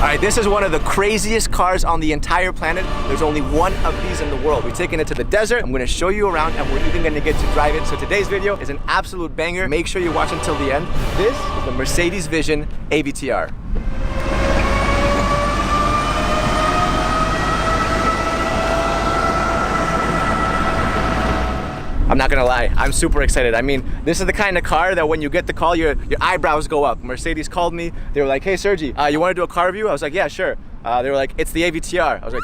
All right, this is one of the craziest cars on the entire planet. There's only one of these in the world. We're taking it to the desert. I'm gonna show you around and we're even gonna get to drive it. So today's video is an absolute banger. Make sure you watch until the end. This is the Mercedes Vision AVTR. I'm not gonna lie, I'm super excited. I mean, this is the kind of car that when you get the call, your eyebrows go up. Mercedes called me. They were like, hey Sergi, you wanna do a car review? I was like, yeah, sure. They were like, it's the AVTR. I was like,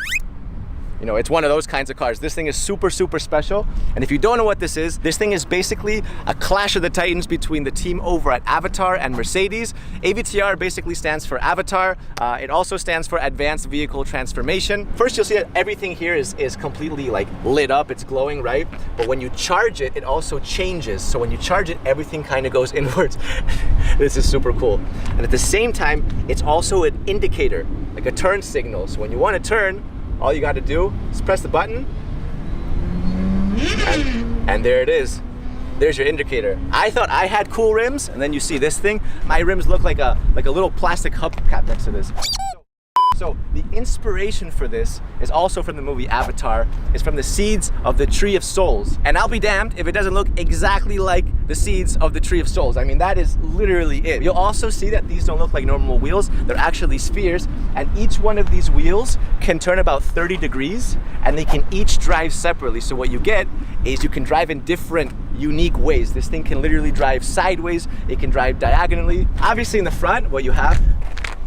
you know, it's one of those kinds of cars. This thing is super, super special. And if you don't know what this thing is basically a clash of the titans between the team over at AVTR and Mercedes. AVTR basically stands for Avatar. It also stands for Advanced Vehicle Transformation. First, you'll see that everything here is completely like lit up. It's glowing, right? But when you charge it, it also changes. So when you charge it, everything kind of goes inwards. This is super cool. And at the same time, it's also an indicator, like a turn signal. So when you want to turn, all you got to do is press the button, and there it is. There's your indicator. I thought I had cool rims, and then you see this thing. My rims look like a little plastic hubcap next to this. So the inspiration for this is also from the movie Avatar. It's from the seeds of the Tree of Souls. And I'll be damned if it doesn't look exactly like the seeds of the Tree of Souls. I mean, that is literally it. You'll also see that these don't look like normal wheels. They're actually spheres. And each one of these wheels can turn about 30 degrees and they can each drive separately. So what you get is you can drive in different unique ways. This thing can literally drive sideways. It can drive diagonally. Obviously in the front, what you have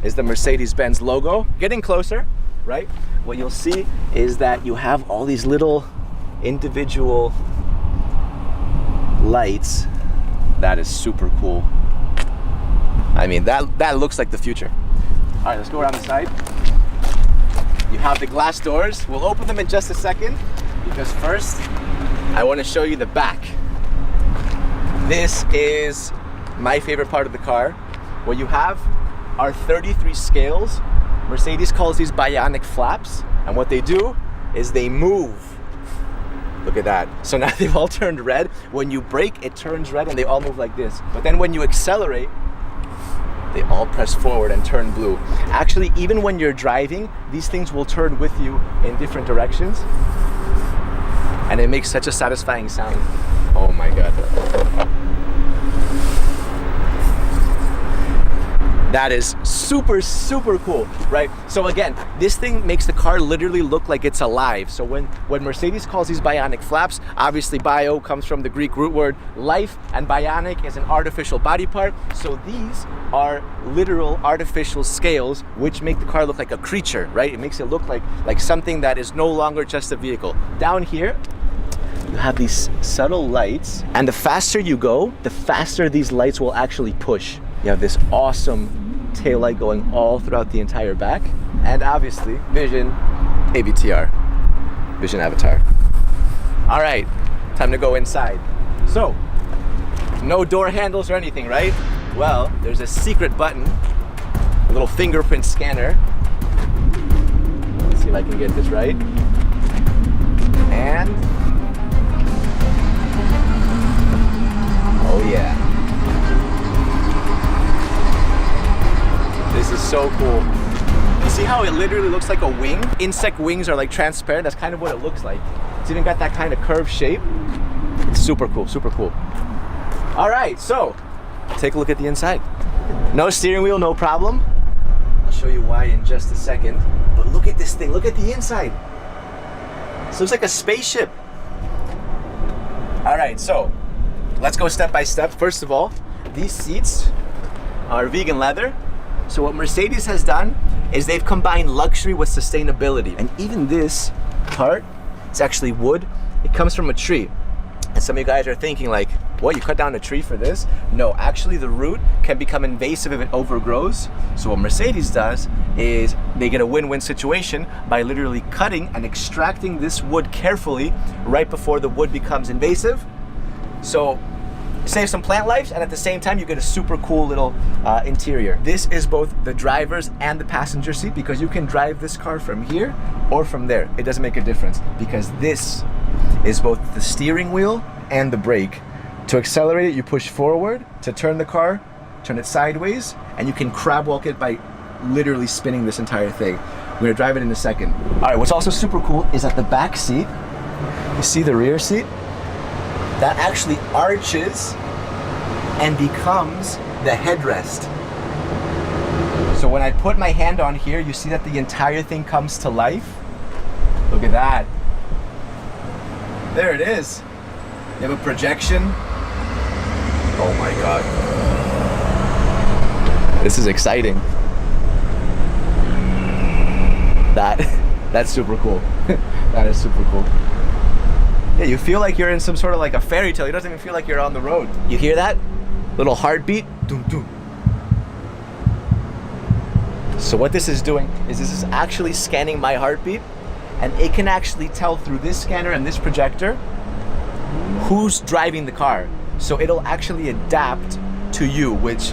is the Mercedes-Benz logo. Getting closer, right? What you'll see is that you have all these little individual lights. That is super cool. I mean, that looks like the future. All right, let's go around the side. You have the glass doors. We'll open them in just a second because first, I want to show you the back. This is my favorite part of the car. What you have are 33 scales. Mercedes calls these bionic flaps, and what they do is they move. Look at that. So now they've all turned red. When you brake, it turns red and they all move like this. But then when you accelerate, they all press forward and turn blue. Actually, even when you're driving, these things will turn with you in different directions. And it makes such a satisfying sound. Oh my God. That is super, super cool, right? So again, this thing makes the car literally look like it's alive. So when Mercedes calls these bionic flaps, obviously bio comes from the Greek root word life, and bionic is an artificial body part. So these are literal artificial scales, which make the car look like a creature, right? It makes it look like something that is no longer just a vehicle. Down here, you have these subtle lights, and the faster you go, the faster these lights will actually push. You have this awesome taillight going all throughout the entire back. And obviously, Vision AVTR, Vision Avatar. All right, time to go inside. So, no door handles or anything, right? Well, there's a secret button, a little fingerprint scanner. Let's see if I can get this right. And, oh yeah. This is so cool. You see how it literally looks like a wing? Insect wings are like transparent. That's kind of what it looks like. It's even got that kind of curved shape. It's super cool, super cool. All right, so take a look at the inside. No steering wheel, no problem. I'll show you why in just a second. But look at this thing, look at the inside. This looks like a spaceship. All right, so let's go step by step. First of all, these seats are vegan leather. So what Mercedes has done is they've combined luxury with sustainability. And even this part, it's actually wood. It comes from a tree. And some of you guys are thinking like, what, you cut down a tree for this? No, actually the root can become invasive if it overgrows. So what Mercedes does is they get a win-win situation by literally cutting and extracting this wood carefully right before the wood becomes invasive. So save some plant lives, and at the same time you get a super cool little interior. This is both the driver's and the passenger seat because you can drive this car from here or from there. It doesn't make a difference because this is both the steering wheel and the brake. To accelerate it, you push forward. To turn the car, turn it sideways, and you can crab walk it by literally spinning this entire thing. We're gonna drive it in a second. All right, what's also super cool is that the back seat, you see the rear seat? That actually arches and becomes the headrest. So when I put my hand on here, you see that the entire thing comes to life. Look at that. There it is. You have a projection. Oh my God. This is exciting. That's super cool. That is super cool. Yeah, you feel like you're in some sort of like a fairy tale. It doesn't even feel like you're on the road. You hear that? Little heartbeat. Doom, doom. So what this is doing is this is actually scanning my heartbeat, and it can actually tell through this scanner and this projector who's driving the car. So it'll actually adapt to you, which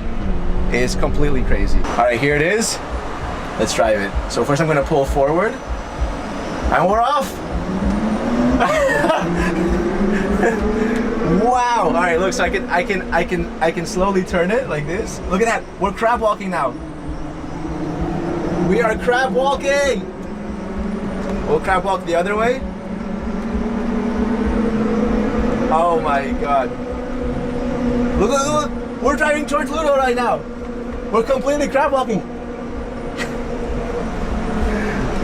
is completely crazy. All right, here it is. Let's drive it. So first I'm gonna pull forward, and we're off. Wow. All right, look, so I can slowly turn it like this. Look at that. We're crab walking now. We are crab walking. We'll crab walk the other way. Oh my God. Look, look, look. We're driving towards Ludo right now. We're completely crab walking.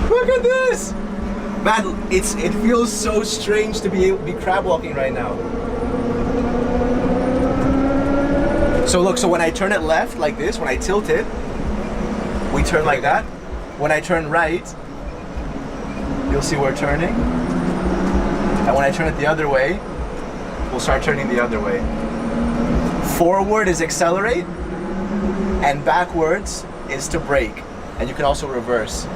Look at this. Man, it feels so strange to be crab walking right now. So look, so when I turn it left like this, when I tilt it, we turn like that. When I turn right, you'll see we're turning. And when I turn it the other way, we'll start turning the other way. Forward is accelerate, and backwards is to brake. And you can also reverse.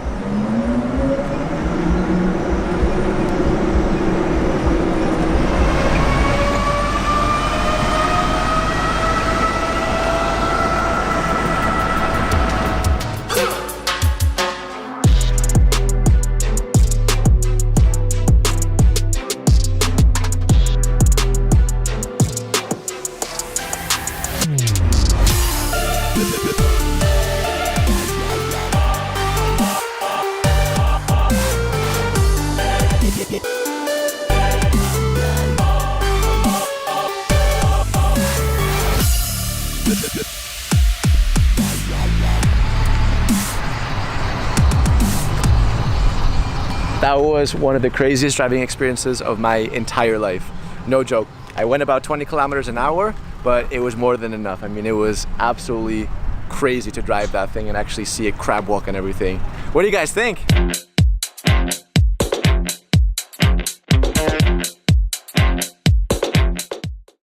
That was one of the craziest driving experiences of my entire life. No joke. I went about 20 kilometers an hour, but it was more than enough. I mean, it was absolutely crazy to drive that thing and actually see it crab walk and everything. What do you guys think?